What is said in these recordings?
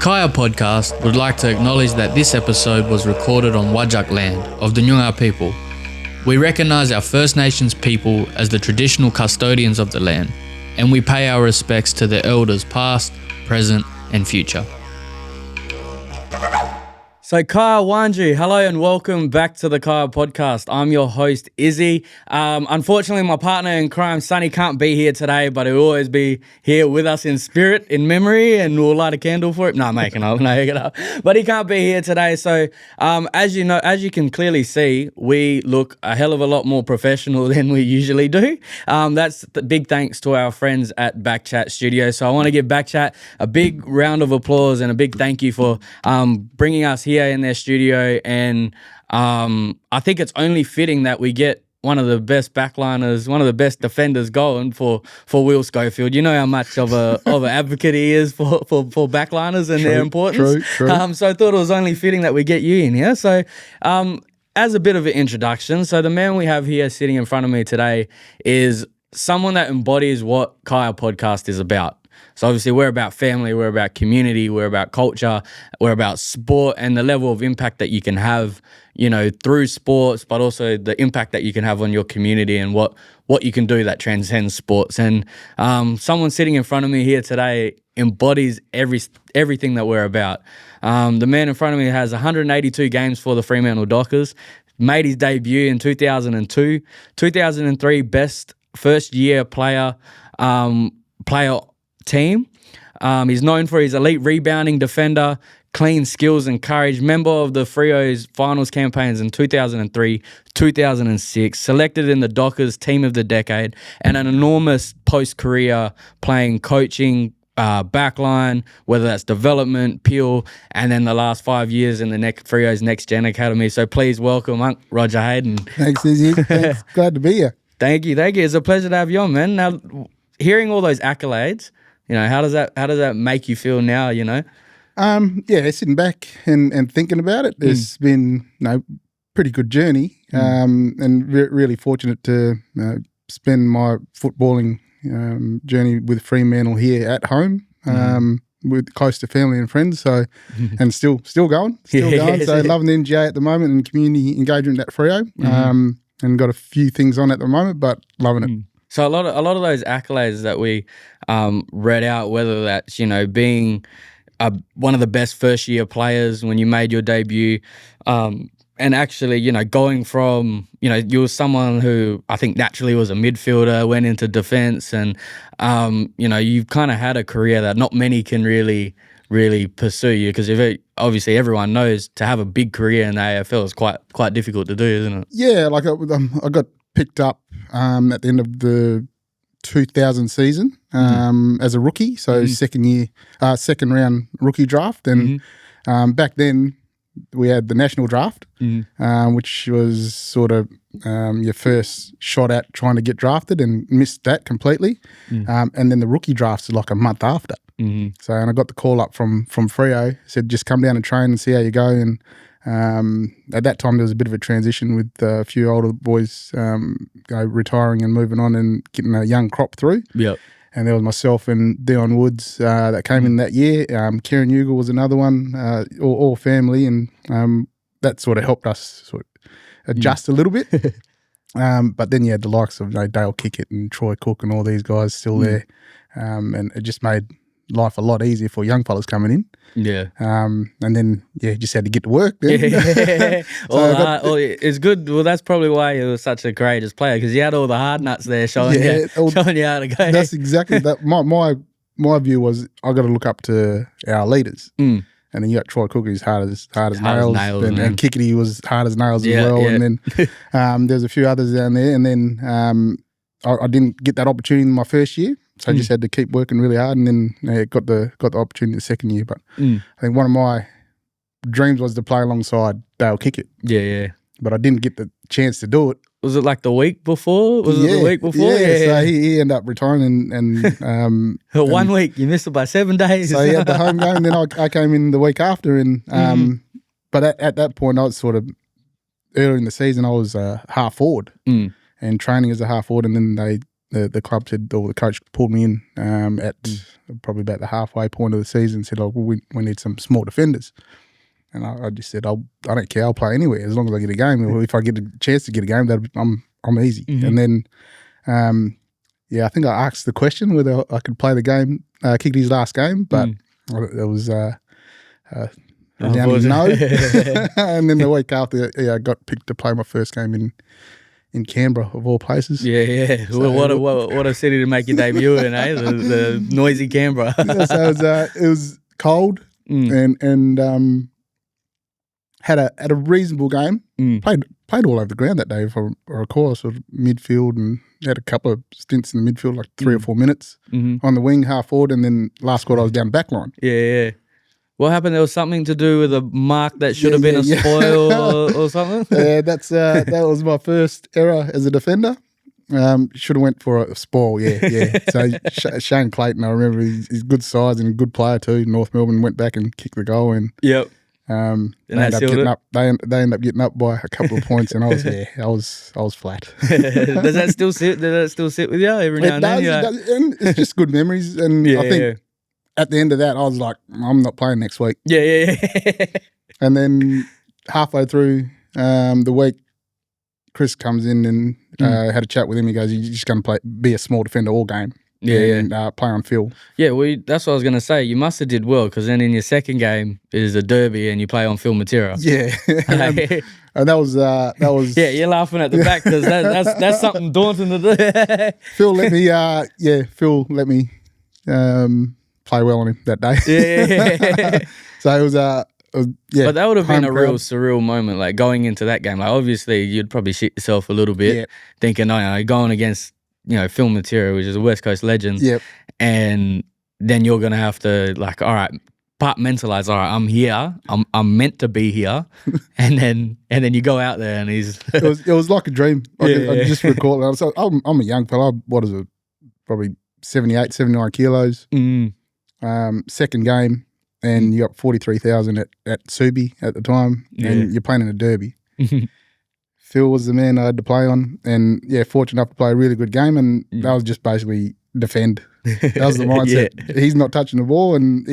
Kiya Podcast would like to acknowledge that this episode was recorded on Wajak land of the Noongar people. We recognise our First Nations people as the traditional custodians of the land, and we pay our respects to their elders past, present and future. So Kiya Wanju, hello and welcome back to the Kiya Podcast. I'm your host, Izzy. Unfortunately, my partner in crime, Sonny, can't be here today, but he'll always be here with us in spirit, in memory, and we'll light a candle for it. No, I'm making up. But he can't be here today. So as you can clearly see, we look a hell of a lot more professional than we usually do. That's the big thanks to our friends at Backchat Studio. So I want to give Backchat a big round of applause and a big thank you for bringing us here in their studio, and I think it's only fitting that we get one of the best backliners, one of the best defenders going for Will Schofield. You know how much of an advocate he is for backliners and their importance. True. So I thought it was only fitting that we get you in here. So as a bit of an introduction, so the man we have here sitting in front of me today is someone that embodies what Kiya Podcast is about. So obviously we're about family, we're about community, we're about culture, we're about sport and the level of impact that you can have, you know, through sports, but also the impact that you can have on your community and what you can do that transcends sports. And someone sitting in front of me here today embodies everything that we're about. The man in front of me has 182 games for the Fremantle Dockers, made his debut in 2002, 2003 best first year player team. He's known for his elite rebounding defender, clean skills and courage, member of the Freo's finals campaigns in 2003, 2006, selected in the Dockers Team of the Decade, and an enormous post-career playing coaching, backline, whether that's development, Peel, and then the last 5 years in the Freo's NextG Academy. So please welcome Unc Roger Hayden. Thanks, Izzy. Thanks. Glad to be here. Thank you. It's a pleasure to have you on, man. Now, hearing all those accolades, you know, how does that make you feel now, you know? Sitting back and thinking about it, it's been pretty good journey, and really fortunate to spend my footballing journey with Fremantle here at home, with close to family and friends. So, and still going. So loving the NGA at the moment and community engagement at Freo, and got a few things on at the moment, but loving it. So a lot of those accolades that we read out, whether that's, you know, being one of the best first year players when you made your debut, and actually, you know, going from, you know, you were someone who I think naturally was a midfielder, went into defence, and you know, you've kind of had a career that not many can really pursue you, because obviously everyone knows to have a big career in the AFL is quite difficult to do, isn't it? Yeah, like I got picked up at the end of the 2000 season as a rookie, so second round rookie draft, and back then we had the national draft, which was sort of your first shot at trying to get drafted, and missed that completely, and then the rookie draft's like a month after. So, and I got the call up from Freo, said just come down and train and see how you go. And at that time there was a bit of a transition with a few older boys retiring and moving on and getting a young crop through. Yep. And there was myself and Dion Woods that came in that year. Kieran Ugle was another one, all family, and that sort of helped us sort of adjust a little bit. But then you had the likes of Dale Kickett and Troy Cook and all these guys still there, and it just made life a lot easier for young fellas coming in. Yeah. And then just had to get to work then. It's good. Well, that's probably why you were such a courageous player, because you had all the hard nuts there showing you how to go. That's exactly that. My view was I got to look up to our leaders. And then you got Troy Cook, who's hard as nails, and Kickety was hard as nails as well. Yeah. And then there's a few others down there. And then I didn't get that opportunity in my first year. So I just had to keep working really hard, and then got the opportunity the second year. But I think one of my dreams was to play alongside Dale Kickett. Yeah. But I didn't get the chance to do it. Was it like the week before? Yeah. So he ended up retiring, and 1 week you missed it by 7 days. So he had the home game, and then I came in the week after, and but at that point I was sort of earlier in the season I was half forward and training as a half forward, and then they the club said, or the coach pulled me in at probably about the halfway point of the season and said, "Oh, we need some small defenders." And I just said, I don't care, I'll play anywhere as long as I get a game. Or if I get a chance to get a game, I'm easy. And then, I think I asked the question whether I could play the game, kick his last game, but it was resounding no. And then the week after, I got picked to play my first game in Canberra, of all places. Yeah. So, what a city to make your debut in, eh? The noisy Canberra. So it was cold and had a reasonable game. Played all over the ground that day, if I recall, sort of midfield, and had a couple of stints in the midfield, like 3 or 4 minutes on the wing, half forward, and then last quarter I was down backline. Yeah. What happened? There was something to do with a mark that should have been a spoil or something? Yeah, that was my first error as a defender. Should have went for a spoil, yeah. So Shane Clayton, I remember, he's good size and a good player too. North Melbourne went back and kicked the goal, and they ended up getting up by a couple of points, and I was flat. Does that still sit? Does that still sit with you every now and then? It does, and it's just good memories. And I think at the end of that, I was like, I'm not playing next week. Yeah. And then halfway through the week, Chris comes in and had a chat with him. He goes, "You're just going to be a small defender all game." And play on Phil. Yeah, that's what I was going to say. You must have did well, because then in your second game is a derby and you play on Phil Matera. Yeah. And that was yeah, you're laughing at the back, because that's something daunting to do. Phil let me play well on him that day. Yeah. So it was But that would have been a real crowd. surreal moment, like going into that game. Like, obviously you'd probably shit yourself a little bit, thinking, going against Phil Matera, which is a West Coast legend. Yep. And then you're gonna have to, like, all right, compartmentalize. All right, I'm here. I'm meant to be here. and then you go out there and he's. It was like a dream. I just recall it. So I'm a young fella. What is it? Probably 78, 79 kilos. Second game, and you got 43,000 at Subi at the time, and you're playing in a derby. Phil was the man I had to play on, and fortunate enough to play a really good game, and that was just basically defend. That was the mindset. He's not touching the ball, and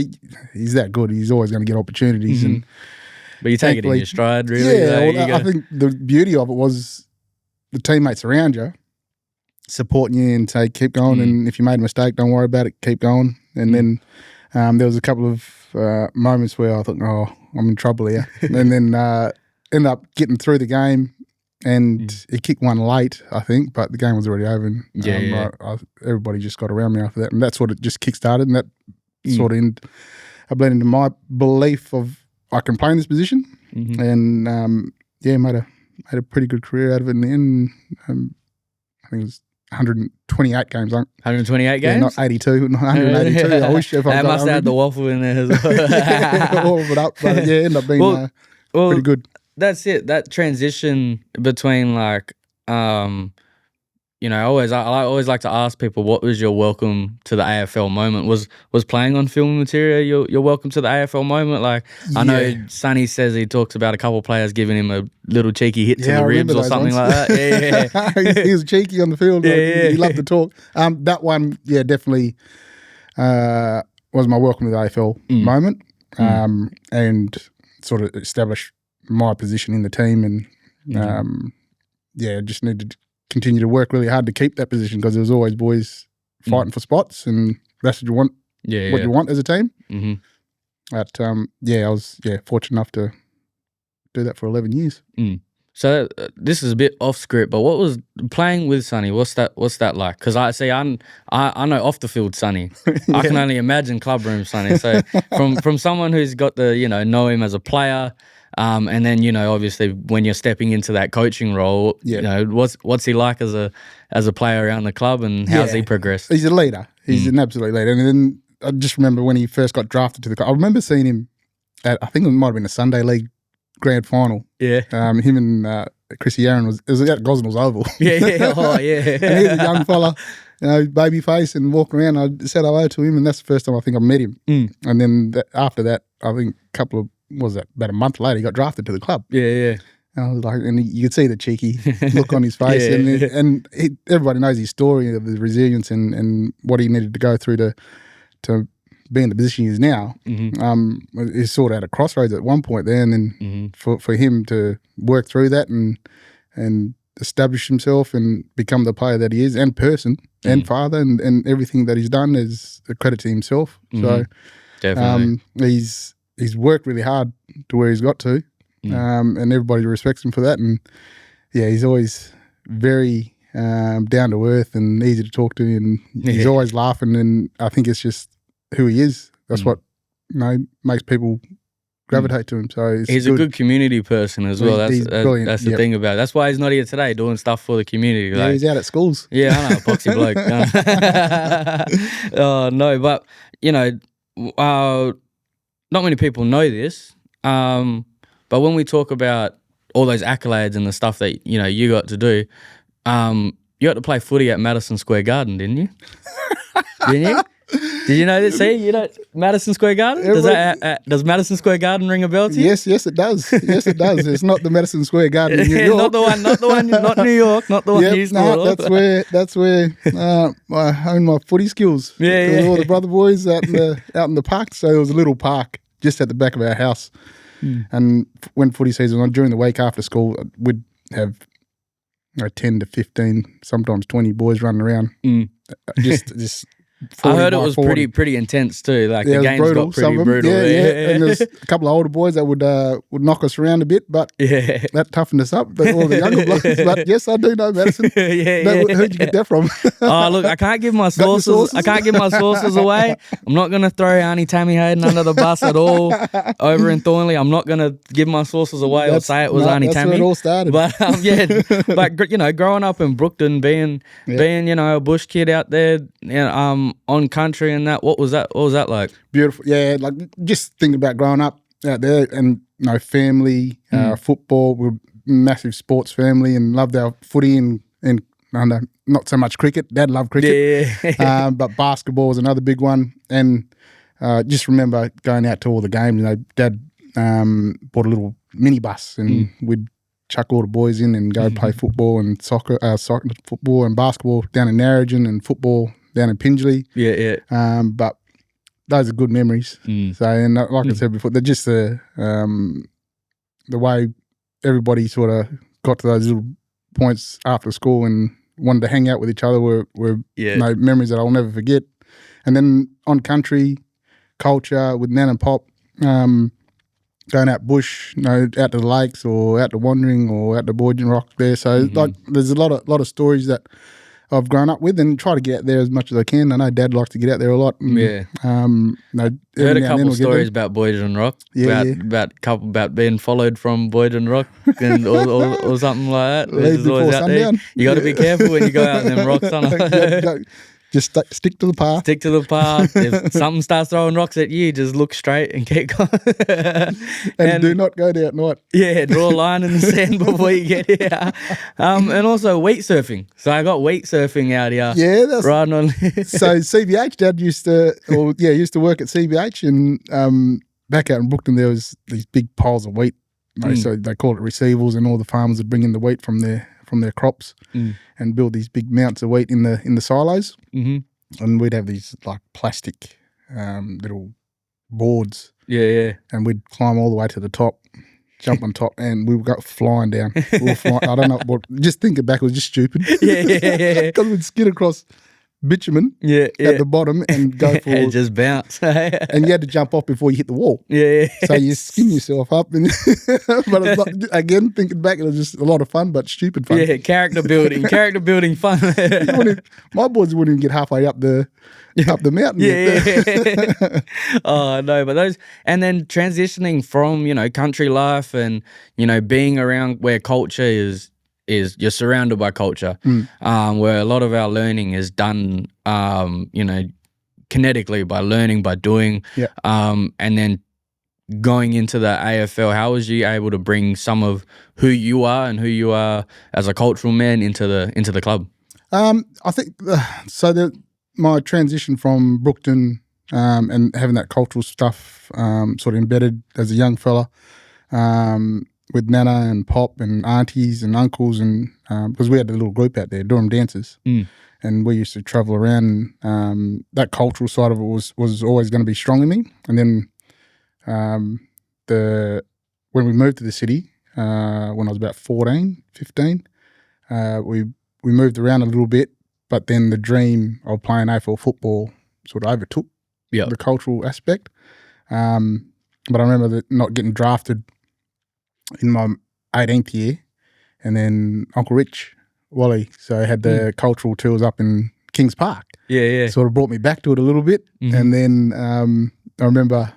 he's that good. He's always going to get opportunities. But you take it in your stride, really. Yeah, I think the beauty of it was the teammates around you supporting you and say, keep going, and if you made a mistake, don't worry about it, keep going. And then there was a couple of moments where I thought, I'm in trouble here. And then ended up getting through the game. And he kicked one late, I think, but the game was already over. And, everybody just got around me after that, and that's what it just kick-started, and that sort of I blended into my belief of I can play in this position, and made a pretty good career out of it in the end. I think it was 128 games. 128 games? Yeah, not 82, not 182. I wish if I must have had the waffle in there as well. All of it up, but ended up being pretty good. That's it. That transition between, like, I always like to ask people, what was your welcome to the AFL moment? Was playing on film material your welcome to the AFL moment? Like, I know Sonny says he talks about a couple of players giving him a little cheeky hit to the ribs or something like that. Yeah. He was cheeky on the field. He loved to talk. That one, definitely was my welcome to the AFL moment, and sort of established my position in the team, and just needed to continue to work really hard to keep that position, because there was always boys fighting for spots, and that's what you want. What you want as a team. But I was fortunate enough to do that for 11 years. So this is a bit off script, but what was playing with Sonny? What's that like? Because I know off the field Sonny. I can only imagine clubroom Sonny. So from someone who's got the know him as a player. And then obviously when you're stepping into that coaching role, what's he like as a player around the club, and how's he progressed? He's a leader. He's an absolute leader. And then I just remember when he first got drafted to the club. I remember seeing him at, I think it might have been a Sunday League grand final. Yeah. Him and Chrissy Aaron it was at Gosnell's Oval. Yeah. And he was a young fella, baby face, and walking around. I said hello to him, and that's the first time I think I met him. And then after that, I think about a month later, he got drafted to the club. Yeah. And I was like, and you could see the cheeky look on his face, everybody knows his story of the resilience and what he needed to go through to be in the position he is now. He's sort of at a crossroads at one point there, and then for him to work through that and establish himself and become the player that he is, and person and father, and everything that he's done is a credit to himself. So Definitely. He's worked really hard to where he's got to. And everybody respects him for that, and he's always very down to earth and easy to talk to, and he's always laughing, and I think it's just who he is. That's what makes people gravitate to him. So he's a good community person as well. That's the thing about it. That's why he's not here today doing stuff for the community. Like, he's out at schools. Yeah, I know, epoxy bloke. No, but not many people know this. But when we talk about all those accolades and the stuff that, you got to do, you got to play footy at Madison Square Garden, didn't you? Didn't you? Did you know this? See, Madison Square Garden? Does Madison Square Garden ring a bell to you? Yes, it does. Yes, it does. It's not the Madison Square Garden in New York. not the one, not New York, not the one you used to no, that's where I honed my footy skills. Yeah. All the brother boys out in the park. So there was a little park just at the back of our house. And when footy season was on, during the week after school, we'd have 10 to 15, sometimes 20 boys running around. Just I heard it was 40. pretty intense too. Like the games brutal, got pretty brutal. Yeah. And there's a couple of older boys that would knock us around a bit, but that toughened us up. But all the younger blokes. But yes, I do know Madison. Who'd you get that from? Look, I can't give my sources. I can't give my sources away. I'm not going to throw Auntie Tammy Hayden under the bus at all. Over in Thornley, I'm not going to give my sources away or say it was Auntie Tammy. That's where it all started. But but growing up in Brookton, being a bush kid out there, on country and that, what was that like? Beautiful. Yeah, like just thinking about growing up out there and family, football. We're a massive sports family and loved our footy and I don't know, not so much cricket. Dad loved cricket. Yeah. But basketball was another big one. And just remember going out to all the games. Dad bought a little minibus and we'd chuck all the boys in and go play football and soccer, football and basketball down in Narrogin and football down in Pingelly. Yeah. But those are good memories. So, and like I said before, they're just the way everybody sort of got to those little points after school and wanted to hang out with each other were memories that I'll never forget. And then on country culture with Nan and Pop, going out bush, out to the lakes or out to wandering or out to Boyden Rock there. So like there's a lot of stories that I've grown up with and try to get out there as much as I can. I know Dad likes to get out there a lot. And, heard a couple of stories about Boyden Rock. About being followed from Boyden Rock and or something like that. Leave before sundown. You got to be careful when you go out in them rocks. Just stick to the path. Stick to the path. If something starts throwing rocks at you, just look straight and keep going. and do not go there at night. Yeah, draw a line in the sand before you get here. And also wheat surfing. So I got wheat surfing out here. Yeah, that's riding on. So CBH, Dad used to work at CBH, and back out in Brookton there was these big piles of wheat. So they call it receivals, and all the farmers would bring in the wheat from their crops and build these big mounts of wheat in the silos. And we'd have these like plastic little boards. Yeah. And we'd climb all the way to the top, jump on top, and we would go flying down. I don't know what. Just thinking back, it was just stupid. Yeah. Because we'd skid across bitumen at the bottom and go for and just bounce. And you had to jump off before you hit the wall. Yeah. So you skin yourself up. But it's not, again, thinking back, it was just a lot of fun, but stupid fun. Yeah, character building fun. My boys wouldn't even get halfway up the mountain. Yeah. Oh no, but those, and then transitioning from country life and being around where culture is you're surrounded by culture, where a lot of our learning is done, kinetically by learning, by doing, and then going into the AFL. How was you able to bring some of who you are and who you are as a cultural man into the club? I think my transition from Brookton and having that cultural stuff sort of embedded as a young fella. with Nana and Pop and aunties and uncles, and because we had a little group out there, Durham dancers, and we used to travel around. That cultural side of it was always going to be strong in me. And then when we moved to the city, when I was about 14, 15, we moved around a little bit, but then the dream of playing AFL football sort of overtook the cultural aspect. But I remember not getting drafted in my 18th year, and then Uncle Rich, Wally, so I had the cultural tours up in Kings Park. Yeah. Sort of brought me back to it a little bit. And then I remember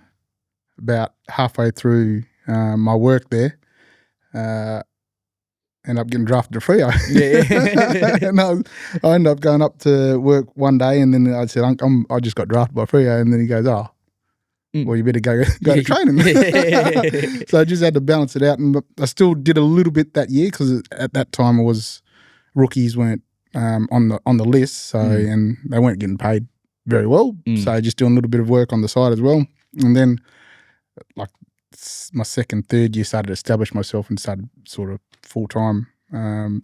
about halfway through my work there, ended up getting drafted to Freo. Yeah. And I ended up going up to work one day, and then I said, I just got drafted by Freo. And then he goes, oh, well, you better go to training. So I just had to balance it out. And I still did a little bit that year because at that time rookies weren't on the list, so and they weren't getting paid very well. So just doing a little bit of work on the side as well. And then like my second, third year started to establish myself and started sort of full-time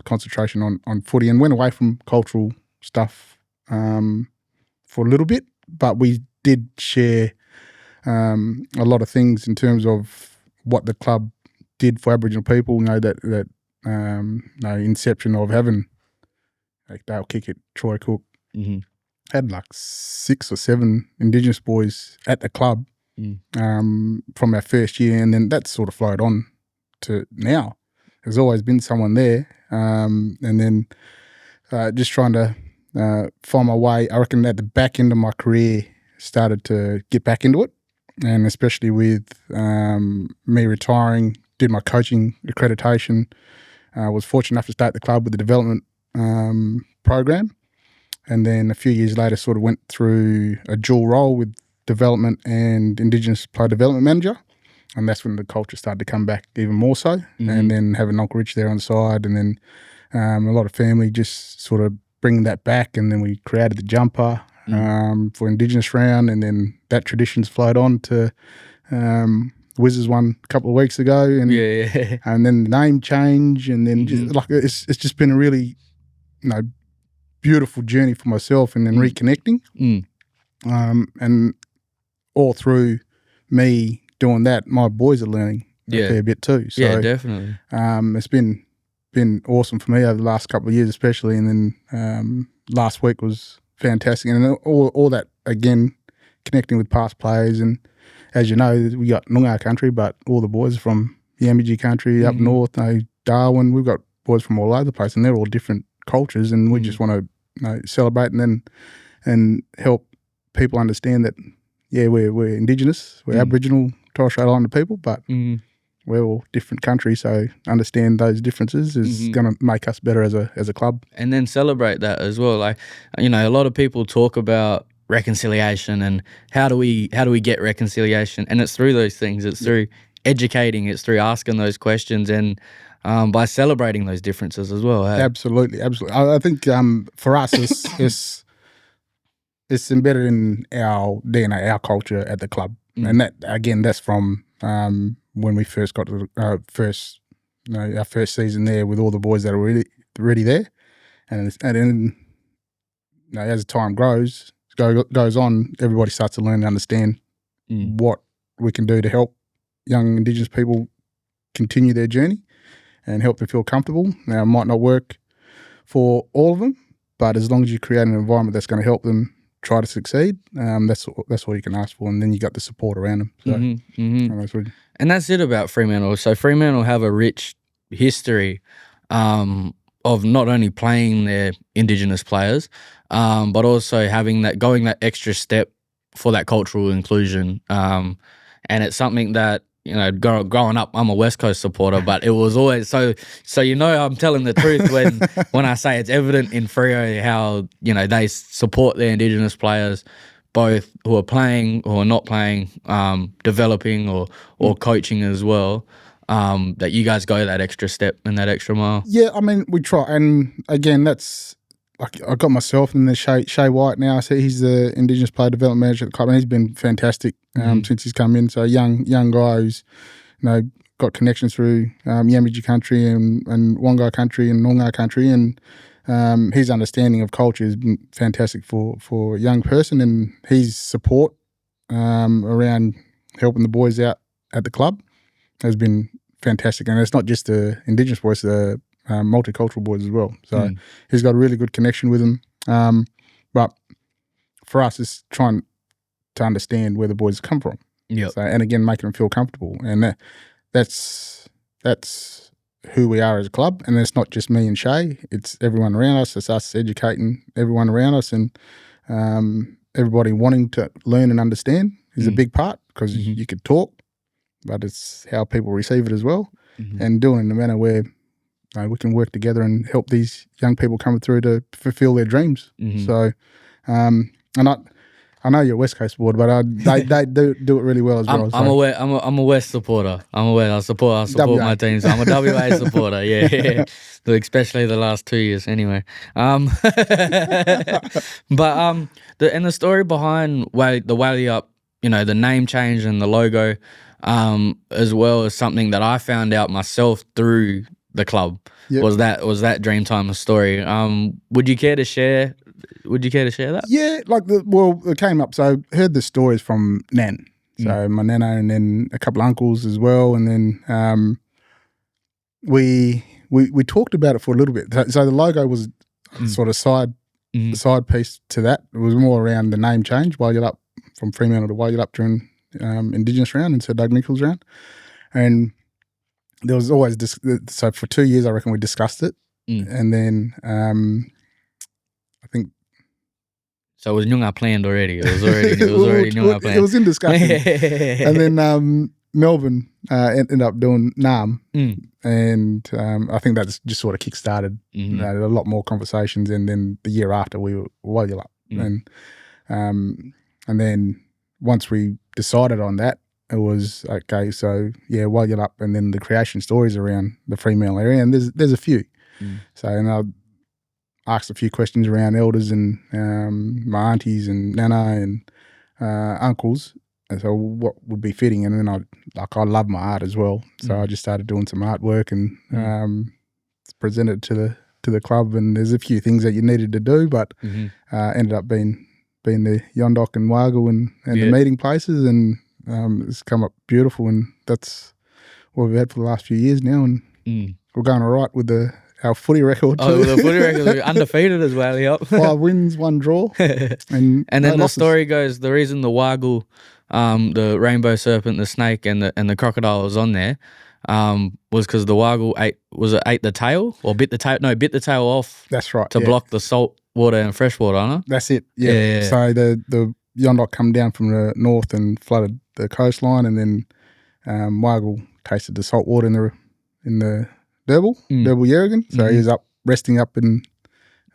concentration on footy, and went away from cultural stuff for a little bit. But we did share a lot of things in terms of what the club did for Aboriginal people. You know, that inception of having like Dale Kickett, Troy Cook, had like 6 or 7 Indigenous boys at the club from our first year, and then that sort of flowed on to now. There's always been someone there, and then just trying to find my way. I reckon at the back end of my career started to get back into it, and especially with me retiring, did my coaching accreditation. I was fortunate enough to start the club with the development program, and then a few years later sort of went through a dual role with development and Indigenous player development manager, and that's when the culture started to come back even more so. And then having Uncle Rich there on the side, and then a lot of family just sort of bringing that back, and then we created the jumper for Indigenous round, and then that tradition's flowed on to Wizards one a couple of weeks ago, and and then the name change, and then just, like it's just been a really beautiful journey for myself, and then reconnecting, and all through me doing that, my boys are learning a fair bit too. So definitely. It's been awesome for me over the last couple of years, especially, and then last week was fantastic, and all that again, connecting with past players, and as you know, we got Noongar country, but all the boys are from Yambiji country up north, Darwin. We've got boys from all over the place, and they're all different cultures, and we just want to celebrate and help people understand that we're Indigenous, we're Aboriginal, Torres Strait Islander people, but we're all different countries, so understand those differences is going to make us better as a club. And then celebrate that as well. Like, a lot of people talk about reconciliation and how do we get reconciliation, and it's through those things. It's through educating, it's through asking those questions, and by celebrating those differences as well. Hey? Absolutely. I think for us, it's embedded in our DNA, our culture at the club, and that again, that's from when we first got to our first season there with all the boys that are already there, and then as time goes on, everybody starts to learn and understand what we can do to help young Indigenous people continue their journey and help them feel comfortable. Now, it might not work for all of them, but as long as you create an environment that's going to help them try to succeed, that's all you can ask for, and then you got the support around them. So, and that's it about Fremantle. So Fremantle have a rich history of not only playing their Indigenous players, but also having going that extra step for that cultural inclusion. And it's something that, growing up, I'm a West Coast supporter, but it was always so I'm telling the truth when I say it's evident in Freo how, they support their Indigenous players, both who are playing or not playing, developing or coaching as well, that you guys go that extra step and that extra mile. Yeah, I mean, we try. And again, that's like I got myself and then Shay White now. So he's the Indigenous Player Development Manager at the club, and he's been fantastic since he's come in. So young guy who's got connections through Yamiji country and Wongai country and Noongar country, and his understanding of culture has been fantastic for a young person, and his support around helping the boys out at the club has been fantastic. And it's not just the Indigenous boys, the multicultural boys as well. So he's got a really good connection with them. But for us, it's trying to understand where the boys come from. Yeah. So, and again, making them feel comfortable. And that's who we are as a club. And it's not just me and Shay. It's everyone around us. It's us educating everyone around us, and everybody wanting to learn and understand is a big part, because you could talk, but it's how people receive it as well, and doing it in a manner where we can work together and help these young people coming through to fulfill their dreams. So, and I know you're a West Coast board, but they do it really well as well. I'm a West supporter. I support my team. So I'm a WA supporter. Yeah. Especially the last 2 years. Anyway, but the story behind the Wally Up, the name change and the logo, as well, as something that I found out myself through the club. Yep. Was that Dreamtime story? Would you care to share that? Yeah, it came up. So I heard the stories from Nan. So my nana, and then a couple of uncles as well, and then we talked about it for a little bit. So the logo was sort of side piece to that. It was more around the name change, Waggle Up, from Fremantle to Waggle Up during Indigenous round and Sir Doug Nicholls round, and there was always so for 2 years I reckon we discussed it, and then I think. So it was Noongar planned already. It was already Noongar planned. It was in discussion, and then Melbourne ended up doing Nam, and I think that's just sort of kick-started a lot more conversations. And then the year after we were Waggle Up, and then once we decided on that, it was okay. So yeah, Waggle Up, and then the creation stories around the Fremantle area, and there's a few. So, and I asked a few questions around elders and my aunties and nana and uncles. And so what would be fitting? And then I love my art as well. So I just started doing some artwork and presented to the club. And there's a few things that you needed to do, but ended up being the Yondock and Waggle and the meeting places, and it's come up beautiful. And that's what we've had for the last few years now. And we're going all right with our footy record too. Oh, the footy record, we're undefeated as well. Yep. 5 wins, 1 draw. And then the story goes, the reason the Waggle, the rainbow serpent, the snake, and the crocodile was on there, was because the Waggle ate the tail or bit the tail? No, bit the tail off. That's right. To block the salt water and fresh water, huh? That's it. Yeah. So the Yondock come down from the north and flooded the coastline, and then Waggle tasted the salt water in the Derbyl Yerrigan. So he was up resting up in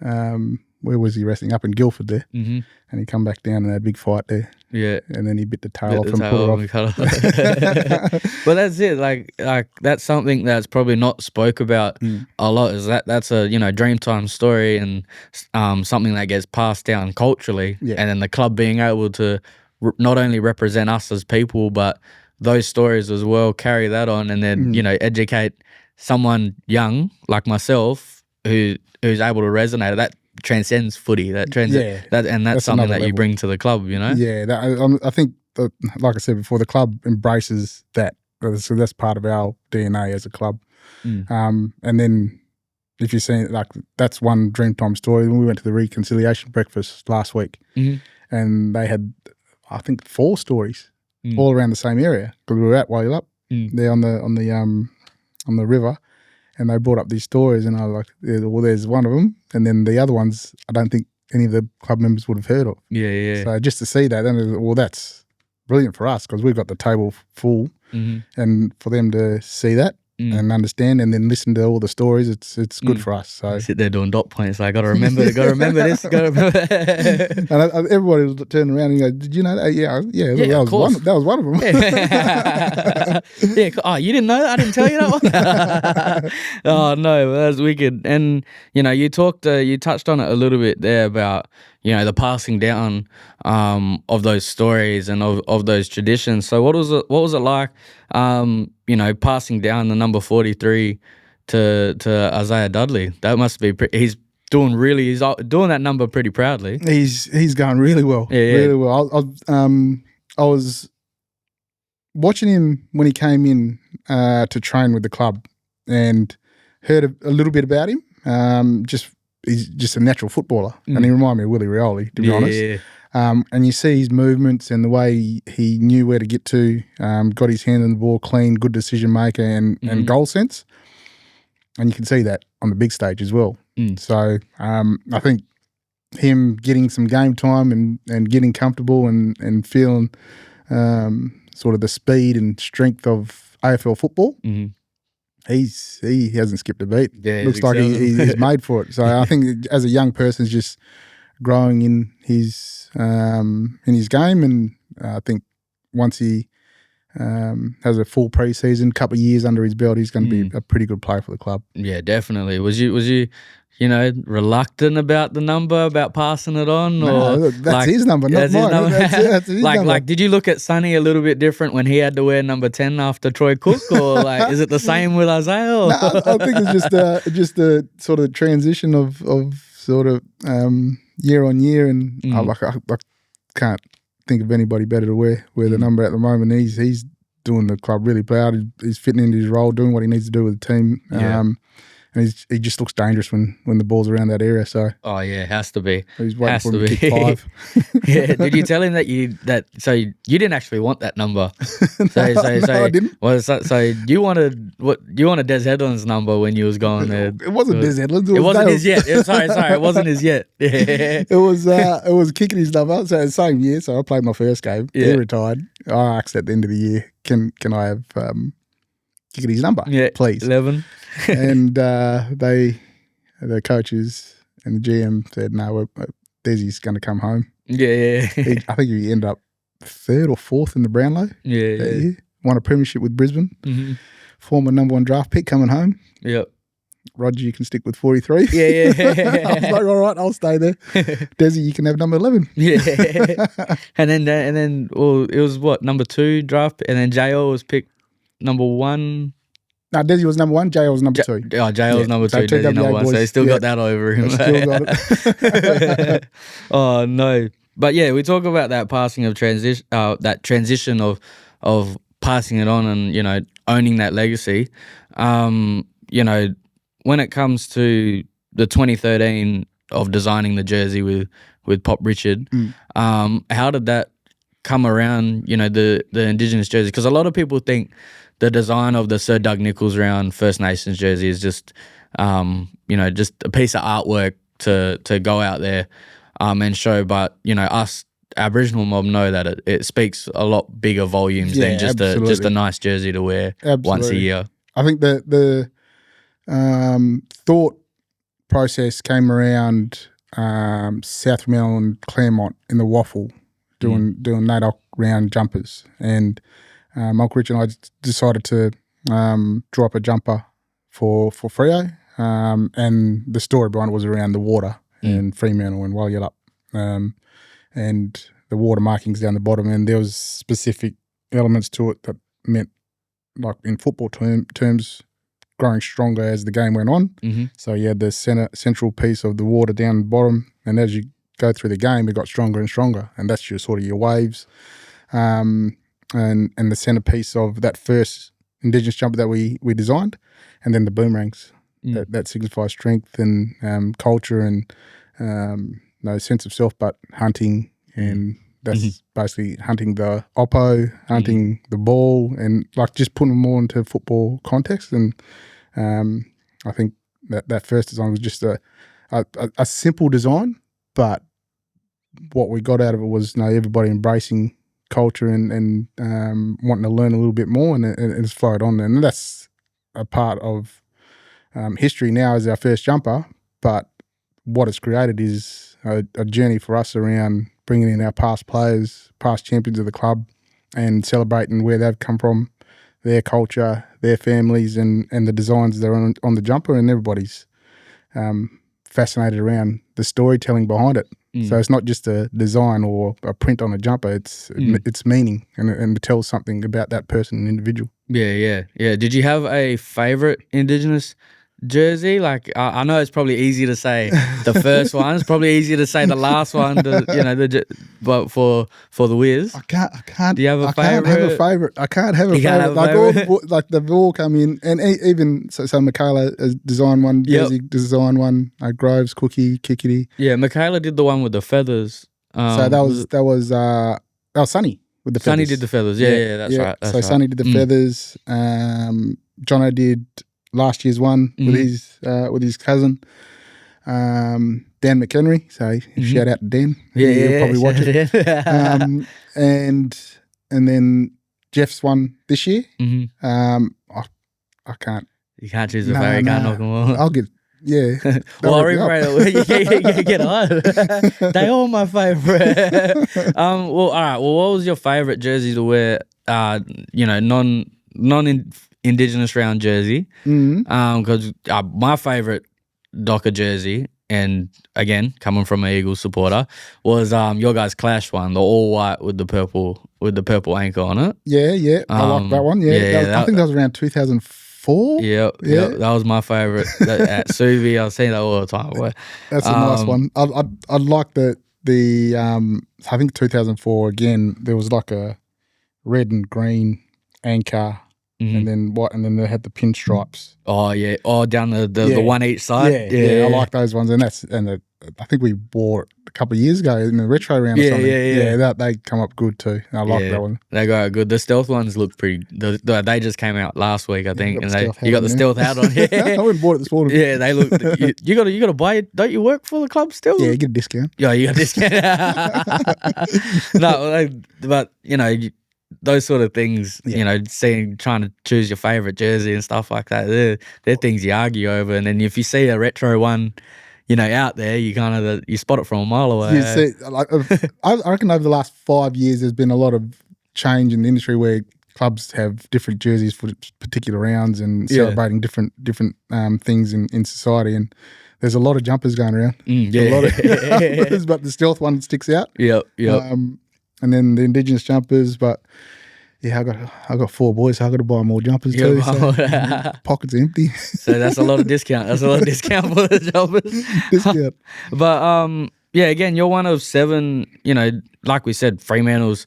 where was he resting? Up in Guildford there. And he come back down and had a big fight there. Yeah. And then he bit the tail off and put it off. But that's it. Like that's something that's probably not spoke about a lot. Is that's a Dreamtime story, and something that gets passed down culturally. Yeah. And then the club being able to not only represent us as people, but those stories as well, carry that on, and then educate someone young like myself who's able to resonate. That transcends footy. That's something that you bring to the club. Yeah, I think that, like I said before, the club embraces that. So that's part of our DNA as a club. And then if you're saying that's one Dreamtime story. When we went to the reconciliation breakfast last week, and they had I think 4 stories all around the same area, because we were at Waggle Up there on the river, and they brought up these stories, and I was like, well, there's one of them, and then the other ones I don't think any of the club members would have heard of. Yeah. So just to see that, then well, that's brilliant for us, because we've got the table full, and for them to see that and understand, and then listen to all the stories, it's good for us. So sit there doing dot points, like, gotta remember this, gotta remember. And everybody was turning around and go, "Did you know that?" Yeah, that was one of them. Yeah. Oh, you didn't know that? I didn't tell you that one. Oh no, that's wicked. And you touched on it a little bit there about the passing down of those stories and of those traditions. So what was it like, passing down the number 43 to Isaiah Dudley? That must be he's doing that number pretty proudly. He's going really well, really well. I was watching him when he came in to train with the club and heard a little bit about him. He's just a natural footballer, and he reminded me of Willie Rioli, to be honest. And you see his movements and the way he knew where to get to, got his hand on the ball clean, good decision maker and goal sense. And you can see that on the big stage as well. So I think him getting some game time and getting comfortable and feeling sort of the speed and strength of AFL football, he hasn't skipped a beat. Yeah, looks like he's made for it. So I think as a young person, he's just growing in his game, and I think once he has a full pre-season, couple of years under his belt, he's going to be a pretty good player for the club. Yeah, definitely. Was you reluctant about the number, about passing it on? No, that's his number, not mine. That's his number. Like, did you look at Sonny a little bit different when he had to wear number 10 after Troy Cook, or like, is it the same with Isaiah? Or? No, I think it's just a sort of transition of sort of year on year, and I can't think of anybody better to wear the number at the moment. He's doing the club really proud. He's fitting into his role, doing what he needs to do with the team. And he just looks dangerous when the ball's around that area. So has to be. He's waiting for him to kick 5. Yeah. Did you tell him that you didn't actually want that number? No, I didn't. Well, so you wanted Des Headland's number when you was going there. It wasn't Des Headland's. It wasn't his yet. Sorry, it wasn't his yet. Yeah. It was kicking his number. So the same year. So I played my first game. Yeah. He retired. I asked at the end of the year, can I have kicking his number? Yeah, please. 11. And the coaches and the GM said, no, Desi's going to come home. Yeah. I think he ended up 3rd or 4th in the Brownlow. Yeah. Year. Won a premiership with Brisbane. Mm-hmm. Former number 1 draft pick coming home. Yep. Roger, you can stick with 43. Yeah. I was like, all right, I'll stay there. Desi, you can have number 11. Yeah. and then it was what, number 2 draft, and then JL was picked number 1. No, Desi was number 1, JL was number 2. Oh, JL was number 2, Desi number 1. So he still got that over him. Still got it. Oh, no. But yeah, we talk about that passing of transition, that transition of passing it on and, owning that legacy. When it comes to the 2013 of designing the jersey with Pop Richard, how did that come around, the Indigenous jersey? Because a lot of people think the design of the Sir Doug Nicholls round First Nations jersey is just, just a piece of artwork to go out there and show. But, us Aboriginal mob know that it speaks a lot bigger volumes than just a nice jersey to wear once a year. I think the thought process came around South Fremantle and Claremont in the Waffle doing NAIDOC round jumpers, and Uncle Rich and I decided to draw up a jumper for Freo, and the story behind it was around the water in Fremantle and Waggle and the water markings down the bottom, and there was specific elements to it that meant, like in football terms, growing stronger as the game went on. Mm-hmm. So you had the central piece of the water down the bottom, and as you go through the game, it got stronger and stronger, and that's your sort of your waves. And the centerpiece of that first Indigenous jumper that we designed, and then the boomerangs that signify strength and culture and no sense of self, but hunting, and that's basically hunting the oppo, hunting the ball, and like just putting them more into football context. And I think that first design was just a simple design, but what we got out of it was everybody embracing culture and wanting to learn a little bit more, and it's flowed on. And that's a part of history now as our first jumper, but what it's created is a journey for us around bringing in our past players, past champions of the club, and celebrating where they've come from, their culture, their families, and the designs that are on the jumper, and everybody's fascinated around the storytelling behind it. So it's not just a design or a print on a jumper. It's meaning and it tells something about that person, an individual. Yeah. Did you have a favorite Indigenous jersey? Like I know it's probably easy to say the first one. It's probably easier to say the last one. But for the Wiz, I can't. Do you have a I favorite? can't have a favorite. I can't have a You can't favorite. have a Like favorite? like they've all come in, and even so Michaela has designed one, Yep. Jersey designed one, Groves, Cookie, Kickity. yeah, Michaela did the one with the feathers. So that was Sonny with the feathers. Sonny did the feathers. Yeah, that's right. That's so right. Sonny did the feathers. Jono did last year's one with his cousin. Dan McHenry, so shout out to Dan. He'll probably watch it. And then Jeff's one this year. I can't. You can't choose a favorite. You can't knock them all. I'll get Well, I get on. They all my favorite. Well, all right. Well, what was your favorite jersey to wear? Non-Indigenous round jersey. Because my favorite Docker jersey, and again coming from an Eagles supporter, was your guys' Clash one, the all white with the purple anchor on it. Yeah. I like that one. I think that was around 2004. Yeah. That was my favorite. At Suvi, I was saying that all the time. That's a nice one. I'd like the I think 2004 again. There was like a red and green anchor. And then white, and then they had the pinstripes. Oh yeah, down the one each side. Yeah, I like those ones, and I think we wore it a couple of years ago in the retro round or something. Yeah, they come up good too. I like that one. They go out good. The stealth ones look pretty. They just came out last week, I think, you got the stealth hat on. Yeah. I went and bought it this morning. Yeah, they look. You got to buy it. Don't you work for the club still? Yeah, you get a discount. Yeah, you got a discount. No, but those sort of things, trying to choose your favorite jersey and stuff like that, they're things you argue over. And then if you see a retro one, out there, you kind of you spot it from a mile away. Yeah, see, I reckon over the last 5 years, there's been a lot of change in the industry where clubs have different jerseys for particular rounds and celebrating different things in society. And there's a lot of jumpers going around. A lot of, but the stealth one sticks out. Yep. And then the Indigenous jumpers, but yeah, I got 4 boys, so I got to buy more jumpers too. So pockets empty. So that's a lot of discount. That's a lot of discount for the jumpers. Discount. But again, you're one of 7. Like we said, Fremantle's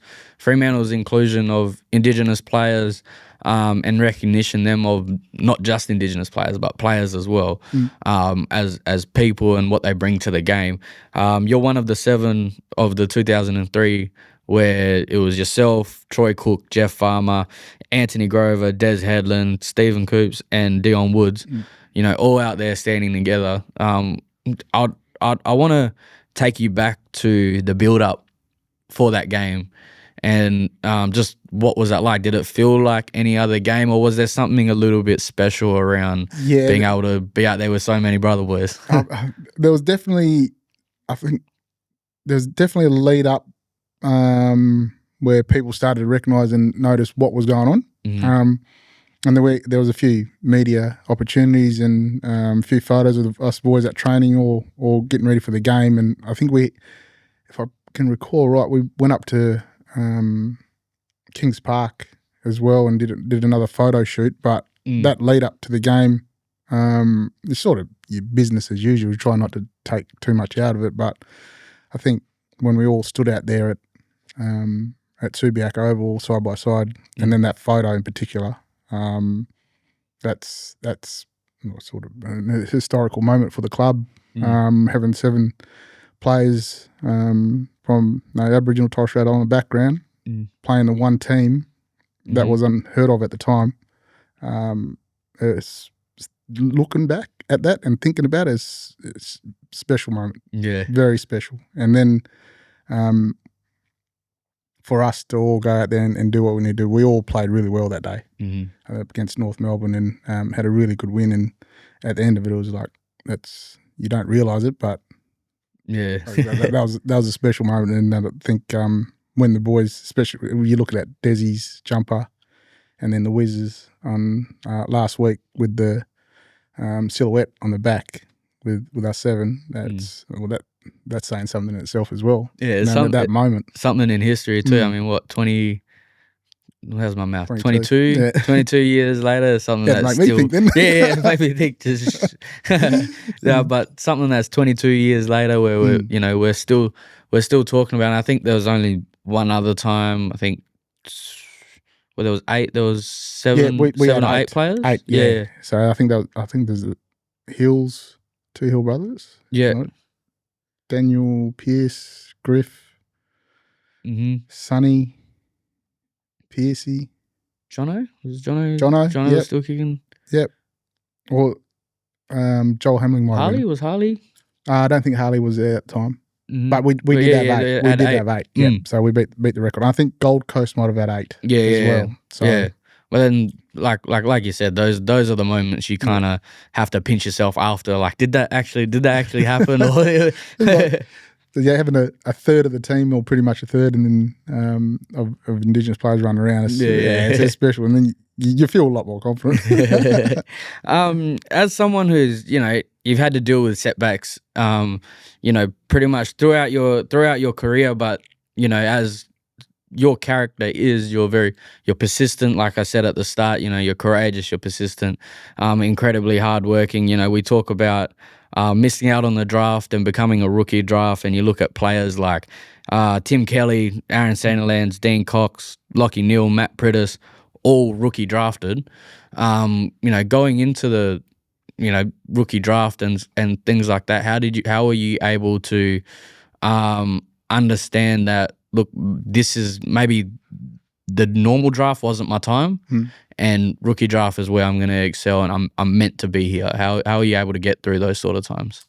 inclusion of Indigenous players and recognition them of not just Indigenous players but players as well, as people and what they bring to the game. You're one of the 7 of the 2003 where it was yourself, Troy Cook, Jeff Farmer, Anthony Grover, Des Headland, Stephen Coops, and Dion Woods. All out there standing together. I want to take you back to the build-up for that game. And just what was that like? Did it feel like any other game, or was there something a little bit special around being able to be out there with so many brother boys? There was definitely, a lead up where people started to recognise and notice what was going on. And there was a few media opportunities and a few photos of us boys at training or getting ready for the game. And I think if I can recall right, we went up to Kings Park as well and did another photo shoot. But that lead up to the game, it's sort of your business as usual. We try not to take too much out of it. But I think when we all stood out there at Subiac Oval side by side, and then that photo in particular, that's sort of a historical moment for the club. Having 7 players from Aboriginal Torres Strait Islander background playing the one team that was unheard of at the time. It's looking back at that and thinking about it, it's a special moment. Yeah, very special. And then for us to all go out there and do what we need to do, we all played really well that day against North Melbourne and had a really good win. And at the end of it, it was like, you don't realise it, but yeah, that was a special moment. And I think when the boys, especially you look at Desi's jumper and then the Wiz's on last week with the silhouette on the back, with us 7. That's saying something in itself as well. Yeah, it's at that moment. Something in history too. I mean, what, 20... How's my mouth? 22 Yeah. 22 years later, something Yeah, that's make still... me think then. yeah, make me think. Just yeah, but something that's 22 years later where we're still talking about it. I think there was only one other time, I think, well, there was 8, there was 7 we or had 8 players. 8, yeah. So I think there's Hills, 2 Hill brothers. Yeah. Right? Daniel, Pierce, Griff, Sonny, Piercy. Jono? Was Jono? Jono, was still kicking? Yep. Or Joel Hamling might Harley? have been. Was Harley? I don't think Harley was there at the time. But we did have 8. We did have 8. Yeah. So we beat the record. I think Gold Coast might have had 8 as well. So, yeah. Well, then, like you said, those are the moments you kind of have to pinch yourself after. Like, did that actually happen? Or so having a third of the team, or pretty much a third, and then of Indigenous players running around, it's special. And then you feel a lot more confident. As someone who's, you've had to deal with setbacks, pretty much throughout your career, but as your character is, you're persistent. Like I said at the start, you're courageous, you're persistent, incredibly hardworking. We talk about missing out on the draft and becoming a rookie draft, and you look at players like Tim Kelly, Aaron Sandilands, Dean Cox, Lockie Neal, Matt Prittis, all rookie drafted. Going into the rookie draft and things like that, how were you able to understand that, look, this is maybe the normal draft wasn't my time, and rookie draft is where I'm going to excel, and I'm meant to be here. How are you able to get through those sort of times?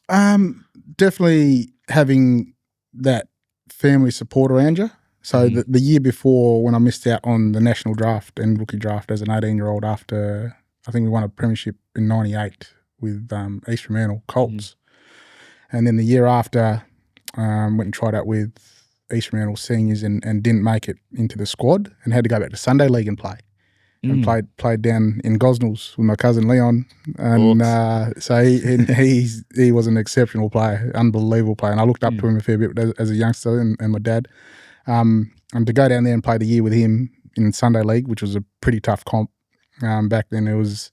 Definitely having that family support around you. So the year before, when I missed out on the national draft and rookie draft as an 18-year-old, after I think we won a premiership in '98 with East Fremantle Colts, and then the year after, went and tried out with East Fremantle seniors and didn't make it into the squad, and had to go back to Sunday League and play. And played down in Gosnells with my cousin Leon, and so he was an exceptional player, unbelievable player, and I looked up to him a fair bit as a youngster and my dad, and to go down there and play the year with him in Sunday League, which was a pretty tough comp back then. It was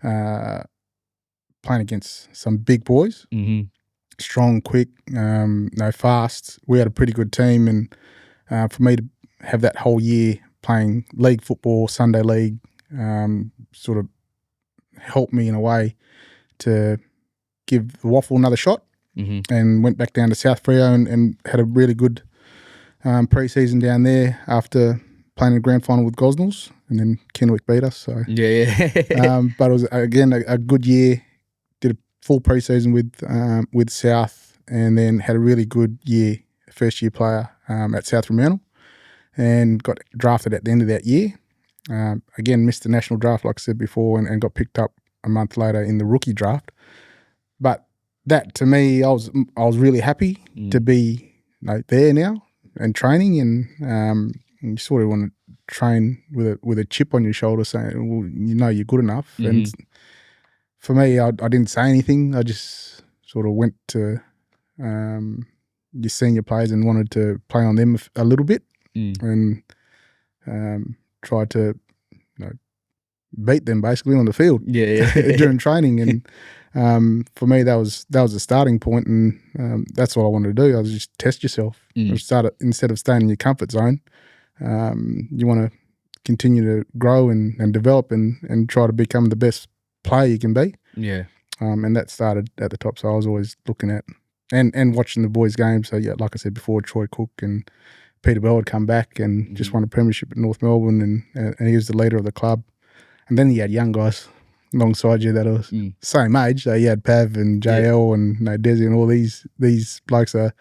playing against some big boys, strong, quick, fast. We had a pretty good team, and for me to have that whole year playing league football, Sunday League, sort of helped me in a way to give the Waffle another shot, and went back down to South Freo and had a really good pre-season down there after playing the grand final with Gosnells, and then Kenwick beat us. So but it was, again, a good year. Did a full pre-season with South, and then had a really good year, first-year player at South Fremantle, and got drafted at the end of that year. Again, missed the national draft, like I said before, and got picked up a month later in the rookie draft. But that, to me, I was really happy to be there now and training, and you sort of want to train with a chip on your shoulder, saying, well, you're good enough. And for me, I didn't say anything. I just sort of went to your senior players and wanted to play on them a little bit. And tried to beat them basically on the field during training, and for me that was a starting point, and that's what I wanted to do. I was just test yourself. Instead of staying in your comfort zone, you want to continue to grow and develop and try to become the best player you can be. And that started at the top, so I was always looking at and watching the boys' games. So yeah, like I said before, Troy Cook and Peter Bell had come back and just won a premiership at North Melbourne, and he was the leader of the club. And then he had young guys alongside you that are same age. So you had Pav and JL and Desi, and all these blokes are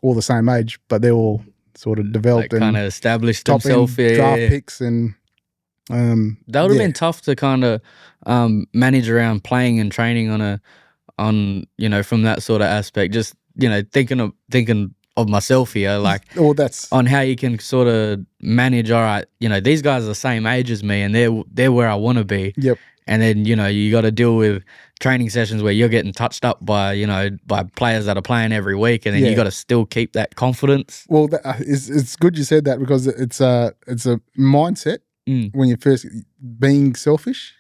all the same age, but they're all sort of developed and kind of established themselves. Draft picks, and that would have been tough to kind of manage around playing and training on from that sort of aspect. Just thinking of myself here, like Well, that's on how you can sort of manage. All right, these guys are the same age as me, and they're where I want to be. yep. And then you got to deal with training sessions where you're getting touched up by by players that are playing every week, and then you got to still keep that confidence. Well, it's good you said that because it's a mindset when you're first being selfish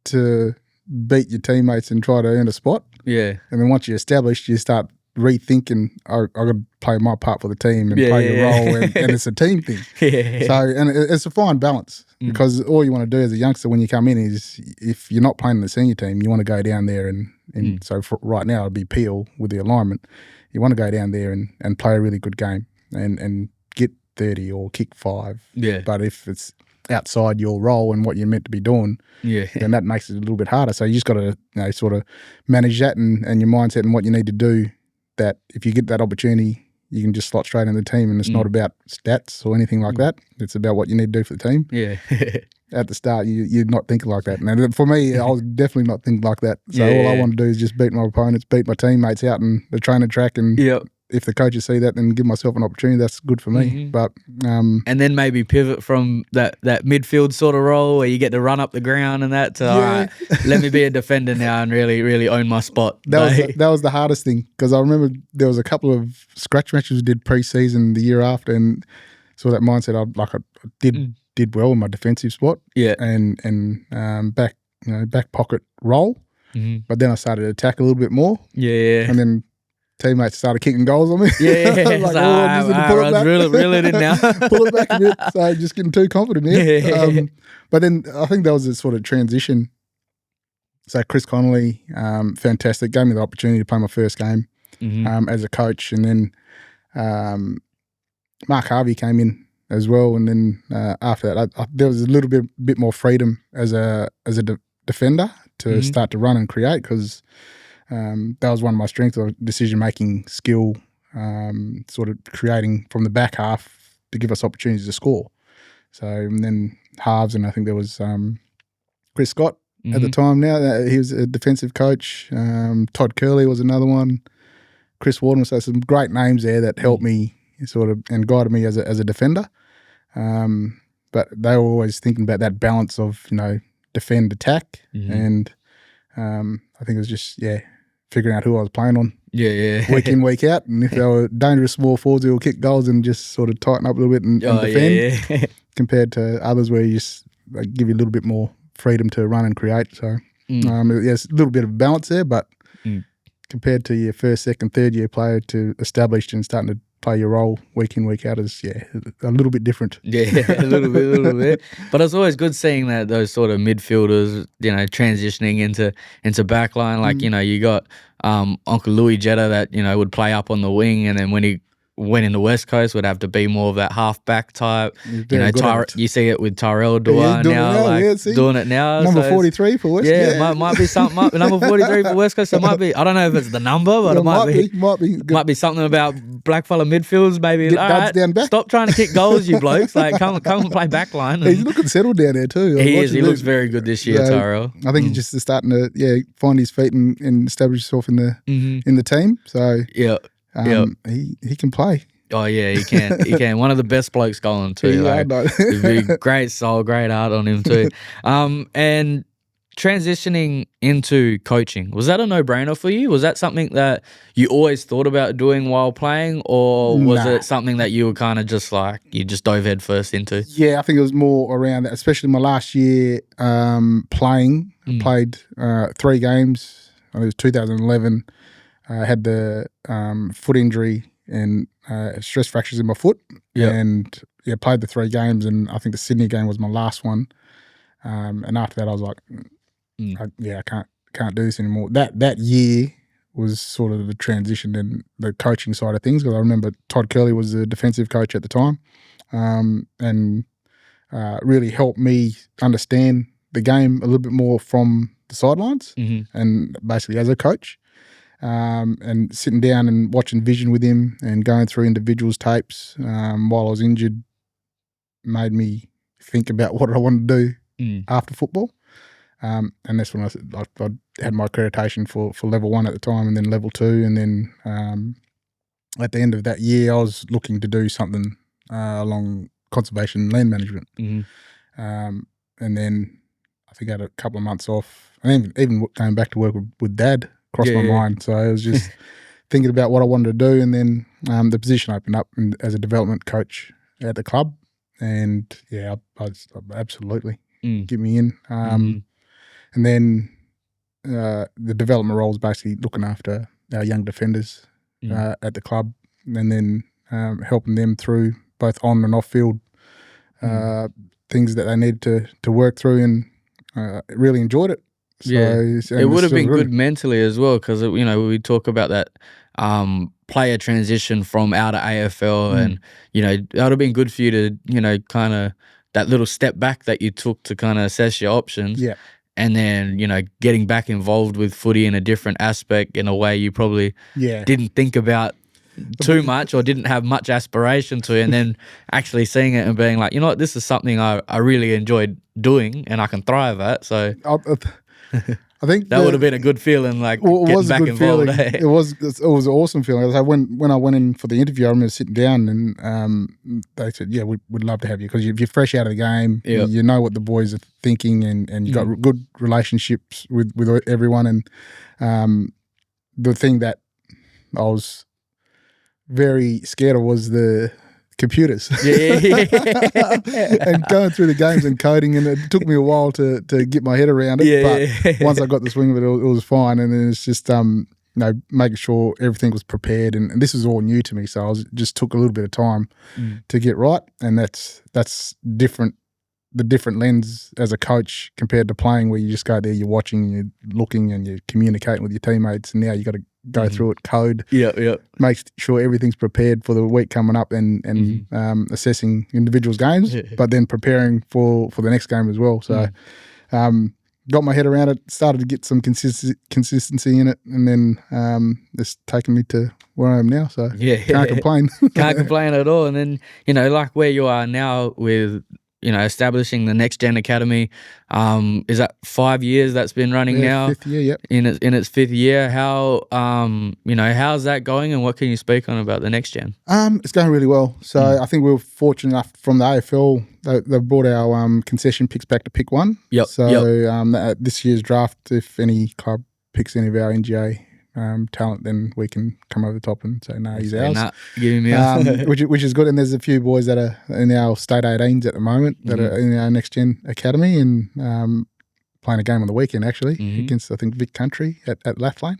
to beat your teammates and try to earn a spot. Yeah, And then once you're established, you start rethinking, I've got to play my part for the team and play the role, and it's a team thing. So, and it's a fine balance because all you want to do as a youngster when you come in is if you're not playing in the senior team, you want to go down there and so for right now it'd be Peel with the alignment. You want to go down there and play a really good game and get 30 or kick 5. Yeah. But if it's outside your role and what you're meant to be doing, then that makes it a little bit harder. So you just got to sort of manage that and your mindset and what you need to do, that if you get that opportunity, you can just slot straight in the team, and it's not about stats or anything like that. It's about what you need to do for the team. Yeah. At the start, you're not thinking like that. And for me, I was definitely not thinking like that. So all I want to do is just beat my opponents, beat my teammates out in the training track, and if the coaches see that, then give myself an opportunity. That's good for me. But and then maybe pivot from that midfield sort of role where you get to run up the ground and that to all right, let me be a defender now and really own my spot. That was the hardest thing, because I remember there was a couple of scratch matches we did pre-season the year after, and so that mindset I did well in my defensive spot. Yeah, and back pocket role. But then I started to attack a little bit more. Yeah, and then teammates started kicking goals on me. Reel it in now. Pull it back a bit. So just getting too confident here. But then I think that was a sort of transition. So Chris Connolly, fantastic, gave me the opportunity to play my first game as a coach. And then Mark Harvey came in as well. And then after that, there was a little bit more freedom as a defender to start to run and create, because that was one of my strengths, of decision-making skill, sort of creating from the back half to give us opportunities to score. So, and then halves, and I think there was Chris Scott at the time now. He was a defensive coach. Todd Curley was another one. Chris Warden. So some great names there that helped me sort of and guided me as a defender. But they were always thinking about that balance of, defend, attack. And I think it was just, figuring out who I was playing on week in, week out. And if they were dangerous small forwards, they will kick goals and just sort of tighten up a little bit and defend compared to others where you just give you a little bit more freedom to run and create. So, there's a little bit of balance there, but compared to your first, second, third year player to established and starting to play your role week in, week out is, a little bit different. Yeah, a little bit. But it's always good seeing that those sort of midfielders, transitioning into backline. Like, you got Uncle Louis Jetta that, would play up on the wing, and then when he went in the West Coast would have to be more of that half-back type. You see it with Tyrell Dua doing it now. Number 43 for West Coast. Yeah, might be something. Number 43 for West Coast. So it might be, I don't know if it's the number, but it might be something about blackfella midfields. Maybe down back. Stop trying to kick goals, you blokes. Like come and play backline. He's looking settled down there too. He is. He looks very good this year, Tyrell. I think he's just starting to find his feet and establish himself in the team. So he can play. Oh yeah, he can. He can. One of the best blokes going too. Great soul, great heart on him too. And transitioning into coaching, was that a no-brainer for you? Was that something that you always thought about doing while playing, or was it something that you were kind of just like you just dove head first into? Yeah, I think it was more around that, especially my last year playing. I played 3 games. I think it was 2011. I had the foot injury and stress fractures in my foot, and played the 3 games, and I think the Sydney game was my last one. And after that, I was like, I can't do this anymore. That year was sort of the transition in the coaching side of things, because I remember Todd Curley was the defensive coach at the time, and really helped me understand the game a little bit more from the sidelines, and basically as a coach. And sitting down and watching vision with him and going through individuals' tapes while I was injured made me think about what I wanted to do after football. And that's when I had my accreditation for level 1 at the time, and then level 2, and then at the end of that year, I was looking to do something along conservation land management. And then I think I had a couple of months off. And even going back to work with Dad crossed my mind. So I was just thinking about what I wanted to do. And then the position opened up as a development coach at the club. And I was absolutely get me in. And then the development role is basically looking after our young defenders at the club, and then helping them through both on and off field things that they need to work through, and really enjoyed it. So, it would have been good mentally as well, because we talk about that player transition from out of AFL, and that would have been good for you to kind of that little step back that you took to kind of assess your options. Yeah. And then, getting back involved with footy in a different aspect, in a way you probably didn't think about too much or didn't have much aspiration to, and then actually seeing it and being like, what, this is something I really enjoyed doing and I can thrive at. So I think that would have been a good feeling, like getting back involved. It was an awesome feeling. So when I went in for the interview, I remember sitting down and they said, we'd love to have you, because you're fresh out of the game. You know what the boys are thinking, and you've got good relationships with everyone. And the thing that I was very scared of was the computers. And going through the games and coding, and it took me a while to get my head around it. But once I got the swing of it, it was fine. And then it's just making sure everything was prepared, and this is all new to me, so just took a little bit of time to get right. And that's different. The different lens as a coach compared to playing, where you just go there, you're watching, you're looking, and you're communicating with your teammates. And now you got to go through it, code, make sure everything's prepared for the week coming up, and assessing individuals' games, but then preparing for the next game as well. So got my head around it, started to get some consistency in it, and then it's taken me to where I am now. So can't complain. Can't complain at all. And then, like where you are now with establishing the NextG Academy, is that 5 years that's been running now? 5th year, yep. In its 5th year. How how's that going, and what can you speak on about the NextG? It's going really well. So I think we were fortunate enough from the AFL, they brought our concession picks back to pick one. So this year's draft, if any club picks any of our NGA talent, then we can come over the top and say, no, he's ours. Give him ours. Which is good. And there's a few boys that are in our state 18s at the moment that are in our NextG Academy, and playing a game on the weekend actually against, I think, Vic Country at Lathlane.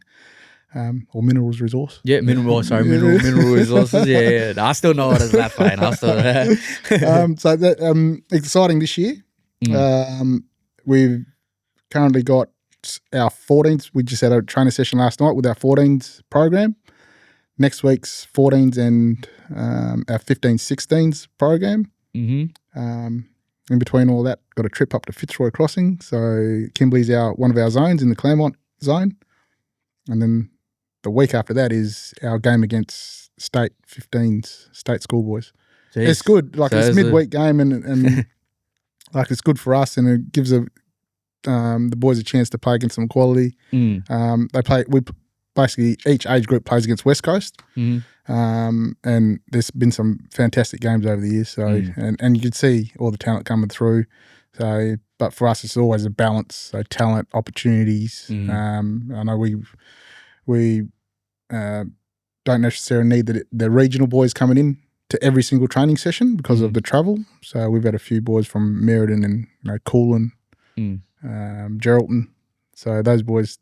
Or Minerals Resource. Mineral Resources. Yeah. I still know it as Lathlane. So that exciting this year. We've currently got our 14s. We just had a training session last night with our 14s program. Next week's 14s and our 15s, 16s program. In between all that, got a trip up to Fitzroy Crossing. So Kimberley's one of our zones in the Claremont zone. And then the week after that is our game against state 15s, state schoolboys. It's good. Like, it's a midweek game, and like, it's good for us, and it gives the boys a chance to play against some quality. Basically each age group plays against West Coast, and there's been some fantastic games over the years. So and you can see all the talent coming through. So, but for us, it's always a balance. So talent, opportunities. I know we don't necessarily need the regional boys coming in to every single training session because of the travel. So we've had a few boys from Meriden and Coolin, Geraldton. So those boys